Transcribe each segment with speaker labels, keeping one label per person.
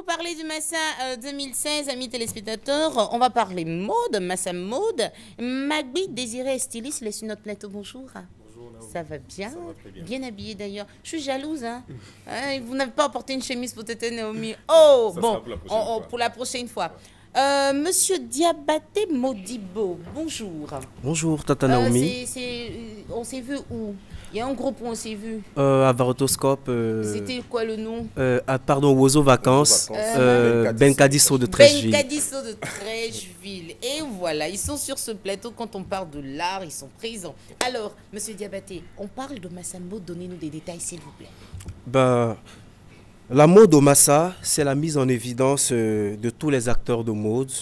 Speaker 1: parler du Massa 2016, amis téléspectateurs, on va parler mode, Massa mode. Magbi, Désiré est styliste, laisse notre plateau, bonjour.
Speaker 2: Bonjour, Naomi.
Speaker 1: Ça va bien,
Speaker 2: Ça va très bien.
Speaker 1: bien habillé d'ailleurs. Je suis jalouse, hein. Vous n'avez pas apporté une chemise pour Tete Naomi. Oh,
Speaker 2: Ça
Speaker 1: bon,
Speaker 2: sera pour la prochaine fois.
Speaker 1: pour la prochaine fois. Monsieur Diabaté Modibo, bonjour.
Speaker 3: Bonjour Tata Naomi.
Speaker 1: On s'est vu où? Il y a un groupe où on s'est vu.
Speaker 3: À Varotoscope.
Speaker 1: C'était quoi le nom?
Speaker 3: Pardon, Wozo Vacances. Benkadiso de Trècheville.
Speaker 1: Benkadiso de Trècheville. Et voilà, ils sont sur ce plateau. Quand on parle de l'art, ils sont présents. Alors, monsieur Diabaté, on parle de Massa Mode. Donnez-nous des détails, s'il vous plaît.
Speaker 3: Ben, la mode au Massa, c'est la mise en évidence de tous les acteurs de mode,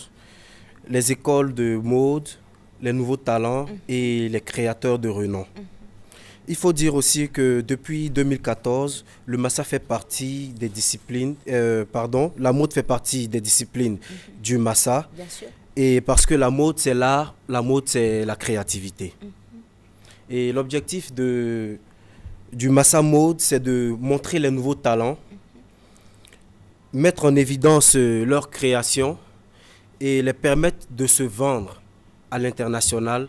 Speaker 3: les écoles de mode, les nouveaux talents et les créateurs de renom. Il faut dire aussi que depuis 2014, le Massa fait partie des disciplines, la mode fait partie des disciplines du Massa.
Speaker 1: Bien sûr.
Speaker 3: Et parce que la mode, c'est l'art, la mode, c'est la créativité. Et l'objectif du Massa Mode, c'est de montrer les nouveaux talents, mettre en évidence leurs créations et les permettre de se vendre à l'international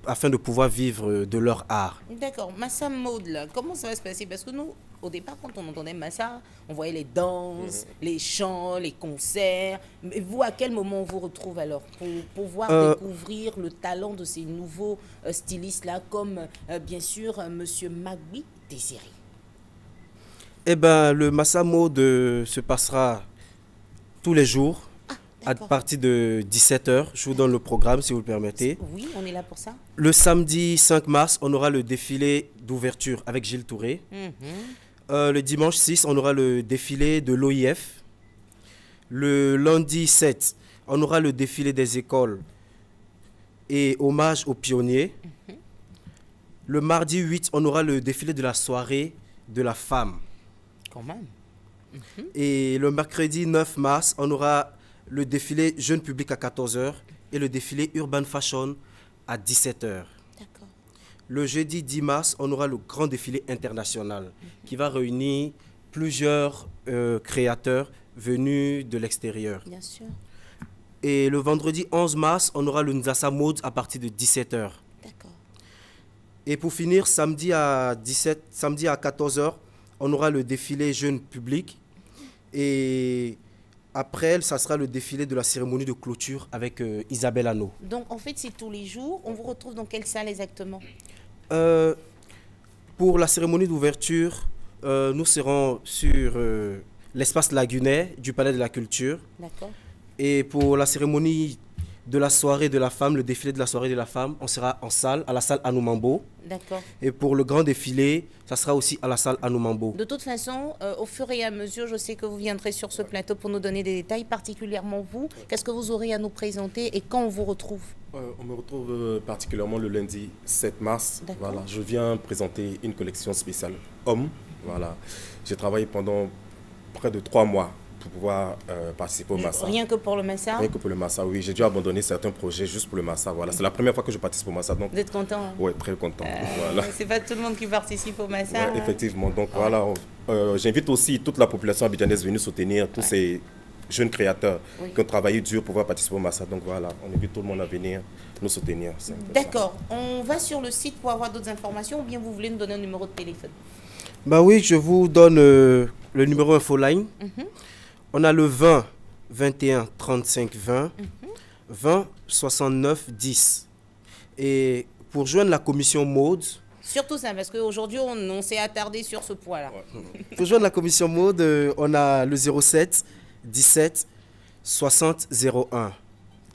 Speaker 3: afin de pouvoir vivre de leur art.
Speaker 1: D'accord. Massa Mode, là, comment ça va se passer? Parce que nous, au départ, quand on entendait Massa, on voyait les danses, les chants, les concerts. Mais vous, à quel moment on vous retrouve alors pour pouvoir découvrir le talent de ces nouveaux stylistes-là, comme bien sûr Monsieur Magbi Désiré?
Speaker 3: Eh bien, le Massa Mode se passera tous les jours à partir de 17h. Je vous donne le programme si vous le permettez.
Speaker 1: Oui, on est là pour ça.
Speaker 3: Le samedi 5 mars, on aura le défilé d'ouverture avec Gilles Touré. Le dimanche 6, on aura le défilé de l'OIF. Le lundi 7, on aura le défilé des écoles et hommage aux pionniers. Le mardi 8, on aura le défilé de la soirée de la femme.
Speaker 1: Quand même.
Speaker 3: Et le mercredi 9 mars, on aura le défilé jeune public à 14h et le défilé urban fashion à 17h.
Speaker 1: D'accord.
Speaker 3: Le jeudi 10 mars, on aura le grand défilé international qui va réunir plusieurs créateurs venus de l'extérieur.
Speaker 1: Bien sûr.
Speaker 3: Et le vendredi 11 mars, on aura le Nzassa Mode à partir de 17h.
Speaker 1: D'accord.
Speaker 3: Et pour finir, samedi à 14h, on aura le défilé jeune public. Et après, ça sera le défilé de la cérémonie de clôture avec Isabelle Hanno.
Speaker 1: Donc, en fait, c'est tous les jours. On vous retrouve dans quelle salle exactement?
Speaker 3: Pour la cérémonie d'ouverture, nous serons sur l'espace lagunais du Palais de la Culture.
Speaker 1: D'accord.
Speaker 3: Et pour la cérémonie de la soirée de la femme, le défilé de la soirée de la femme, on sera en salle, à la salle Anoumambo.
Speaker 1: D'accord.
Speaker 3: Et pour le grand défilé, ça sera aussi à la salle Anoumambo.
Speaker 1: De toute façon, au fur et à mesure, je sais que vous viendrez sur ce plateau pour nous donner des détails, particulièrement vous. Qu'est-ce que vous aurez à nous présenter et quand on vous retrouve?
Speaker 2: On me retrouve particulièrement le lundi 7 mars. Voilà, je viens présenter une collection spéciale homme. Voilà. J'ai travaillé pendant près de 3 mois pour pouvoir participer au Massa.
Speaker 1: Rien que pour le Massa?
Speaker 2: Rien que pour le Massa, oui. J'ai dû abandonner certains projets juste pour le Massa. Voilà. C'est la première fois que je participe au Massa. Donc,
Speaker 1: vous êtes content? Hein?
Speaker 2: Oui, très content. Voilà.
Speaker 1: C'est pas tout le monde qui participe au Massa.
Speaker 2: Ouais, effectivement. Donc voilà, j'invite aussi toute la population abidjanaise venue soutenir tous ces jeunes créateurs qui ont travaillé dur pour pouvoir participer au Massa. Donc voilà, on invite tout le monde à venir nous soutenir.
Speaker 1: D'accord. On va sur le site pour avoir d'autres informations ou bien vous voulez nous donner un numéro de téléphone?
Speaker 3: Bah oui, je vous donne le numéro infoline. On a le 20 21 35 20 20 69 10. Et pour joindre la commission mode...
Speaker 1: Surtout ça, parce qu'aujourd'hui, on s'est attardé sur ce point-là.
Speaker 3: Pour joindre la commission mode, on a le 07 17 60 01.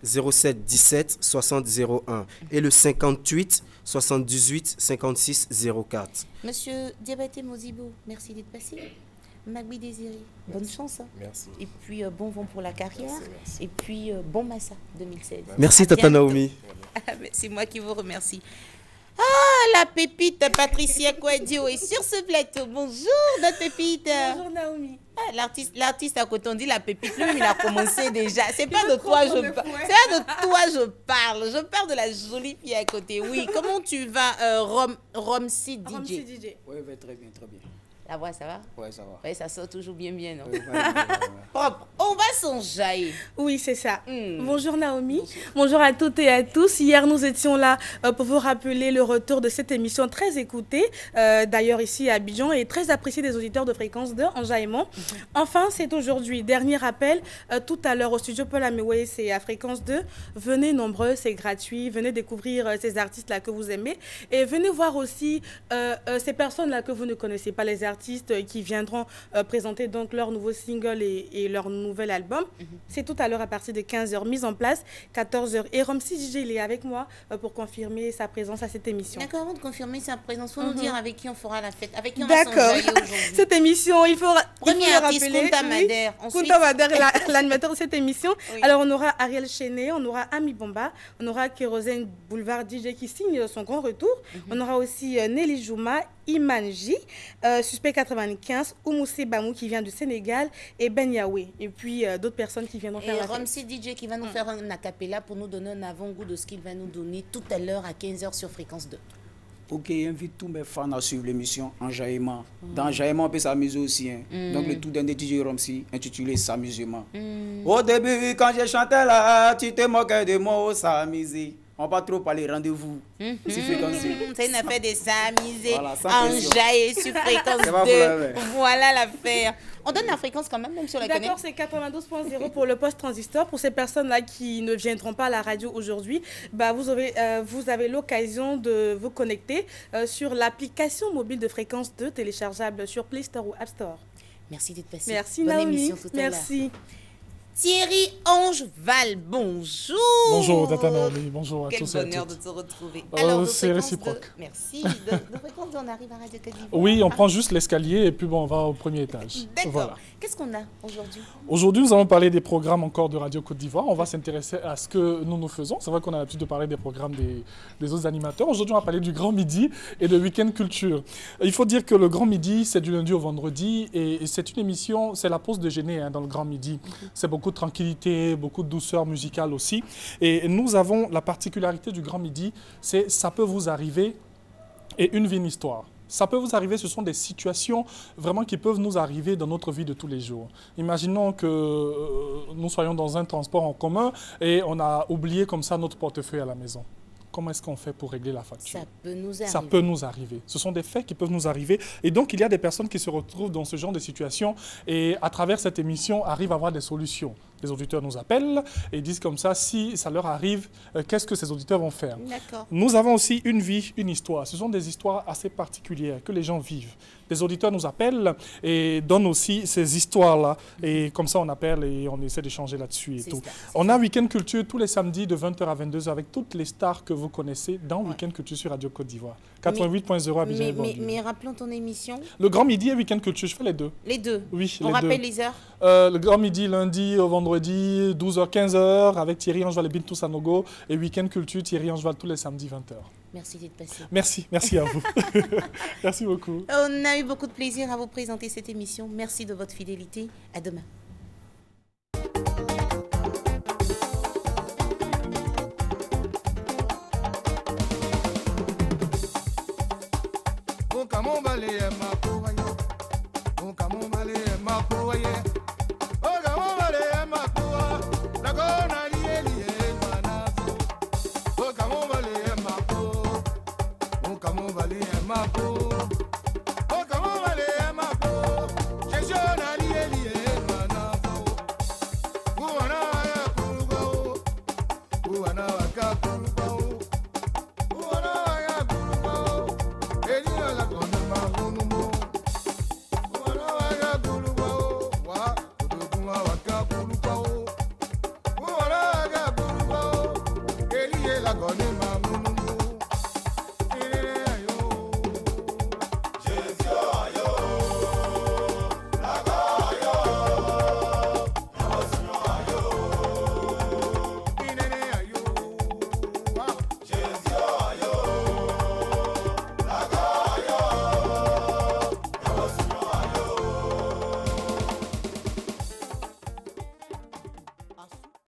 Speaker 3: 07 17 60 01. Et le 58 78 56 04.
Speaker 1: Monsieur Diabaté Modibo, merci d'être passé. Magbi Désiré, bonne chance. Hein.
Speaker 2: Merci.
Speaker 1: Et puis bon vent pour la carrière. Merci. Et puis bon Massa 2016.
Speaker 3: Merci Tata Naomi.
Speaker 1: C'est moi qui vous remercie. Ah, la pépite Patricia Kouadio est sur ce plateau. Bonjour notre pépite.
Speaker 4: Bonjour Naomi.
Speaker 1: Ah, l'artiste à côté on dit la pépite, lui il a commencé déjà. C'est pas de toi je parle. C'est pas de toi je parle. Je parle de la jolie fille à côté. Oui, comment tu vas Romsi DJ?
Speaker 4: Romsi DJ.
Speaker 5: Oui, très bien, très bien.
Speaker 1: La voix, ça va?
Speaker 4: Ouais, ça va.
Speaker 1: Ouais, ça sort toujours bien, non?
Speaker 4: Ouais.
Speaker 1: Propre. On va s'enjailler.
Speaker 5: Oui, c'est ça. Bonjour Naomi. Bonjour à toutes et à tous. Hier, nous étions là pour vous rappeler le retour de cette émission très écoutée, d'ailleurs ici à Abidjan, et très appréciée des auditeurs de Fréquence 2, Enjaillement. Enfin, c'est aujourd'hui. Dernier rappel, tout à l'heure au studio Paul Améoué, c'est à Fréquence 2. Venez nombreux, c'est gratuit. Venez découvrir ces artistes-là que vous aimez. Et venez voir aussi ces personnes-là que vous ne connaissez pas, les artistes qui viendront présenter donc leur nouveau single et leur nouvel album. C'est tout à l'heure à partir de 15h, mise en place, 14h. Et Romsi DJ, il est avec moi pour confirmer sa présence à cette émission.
Speaker 1: D'accord, avant de confirmer sa présence, il faut nous dire avec qui on fera la fête, avec qui on va s'enjailler aujourd'hui.
Speaker 5: Cette émission, il faut
Speaker 1: Premier artiste, Kunta Mader.
Speaker 5: Kunta Mader est l'animateur de cette émission. Oui. Alors, on aura Ariel Chenet, on aura Ami Bomba, on aura Kérosène Boulevard DJ qui signe son grand retour. On aura aussi Nelly Jouma, Imanji, Suspect 95, Oumoussé Bamou qui vient du Sénégal et Ben Yahweh. Et puis d'autres personnes qui viendront faire la fête.
Speaker 1: Et Romsi DJ qui va nous faire un acapella pour nous donner un avant-goût de ce qu'il va nous donner tout à l'heure à 15h sur Fréquence 2.
Speaker 4: Ok, invite tous mes fans à suivre l'émission Enjaillement. Dans Enjaillement, on peut s'amuser aussi. Donc le tout dernier DJ Romsi intitulé S'amusement. Au début, quand j'ai chanté là, tu te moquais de moi, oh, s'amuser. On va pas trop parler rendez-vous.
Speaker 1: C'est une affaire de s'amuser,
Speaker 4: voilà,
Speaker 1: enjailler sur Fréquence 2. Voilà l'affaire. On donne la fréquence quand même si on la connaît.
Speaker 5: D'accord, c'est 92.0 pour le poste transistor. Pour ces personnes-là qui ne viendront pas à la radio aujourd'hui, bah, vous avez l'occasion de vous connecter sur l'application mobile de Fréquence 2, téléchargeable sur Play Store ou App Store.
Speaker 1: Merci d'être passé.
Speaker 5: Merci
Speaker 1: Bonne
Speaker 5: Naomi.
Speaker 1: émission tout à l'heure.
Speaker 5: Merci.
Speaker 1: Thierry Angeval, bonjour.
Speaker 6: Bonjour Tata Naomi, bonjour à tous et à toutes.
Speaker 1: Quel bonheur de te retrouver.
Speaker 6: Alors, c'est réciproque.
Speaker 1: Merci. De Fréquence 2, on arrive à Radio Côte d'Ivoire.
Speaker 6: Oui, on prend juste l'escalier et puis bon, on va au premier étage.
Speaker 1: D'accord.
Speaker 6: Voilà.
Speaker 1: Qu'est-ce qu'on a aujourd'hui?
Speaker 6: Aujourd'hui, nous allons parler des programmes encore de Radio Côte d'Ivoire. On va s'intéresser à ce que nous faisons. C'est vrai qu'on a l'habitude de parler des programmes des autres animateurs. Aujourd'hui, on va parler du Grand Midi et de Week-end Culture. Il faut dire que le Grand Midi, c'est du lundi au vendredi et c'est une émission, c'est la pause déjeuner dans le Grand Midi. C'est beaucoup de tranquillité, beaucoup de douceur musicale aussi. Et nous avons la particularité du Grand Midi, c'est ça peut vous arriver et une vie, une histoire. Ça peut vous arriver, ce sont des situations vraiment qui peuvent nous arriver dans notre vie de tous les jours. Imaginons que nous soyons dans un transport en commun et on a oublié comme ça notre portefeuille à la maison. Comment est-ce qu'on fait pour régler la facture?
Speaker 1: Ça peut nous arriver.
Speaker 6: Ça peut nous arriver. Ce sont des faits qui peuvent nous arriver. Et donc, il y a des personnes qui se retrouvent dans ce genre de situation et à travers cette émission arrivent à avoir des solutions. Les auditeurs nous appellent et disent comme ça, si ça leur arrive, qu'est-ce que ces auditeurs vont faire? Nous avons aussi une vie, une histoire. Ce sont des histoires assez particulières que les gens vivent. Les auditeurs nous appellent et donnent aussi ces histoires-là. Et comme ça, on appelle et on essaie d'échanger là-dessus et tout. On a Week-end Culture tous les samedis de 20h à 22h avec toutes les stars que vous connaissez dans Week-end Culture sur Radio Côte d'Ivoire. 88.0 Abidjan.
Speaker 1: Mais rappelons ton émission.
Speaker 6: Le Grand Midi et Week-end Culture, je fais les deux.
Speaker 1: Les deux?
Speaker 6: Oui,
Speaker 1: on rappelle les heures?
Speaker 6: Le Grand Midi, lundi au vendredi, 12h-15h avec Thierry Angeval et Bintou Sanogo. Et Week-end Culture, Thierry Angeval tous les samedis 20h.
Speaker 1: Merci d'être passé.
Speaker 6: Merci à vous. Merci beaucoup.
Speaker 1: On a eu beaucoup de plaisir à vous présenter cette émission. Merci de votre fidélité. À demain.
Speaker 7: Mon camon balé ma pour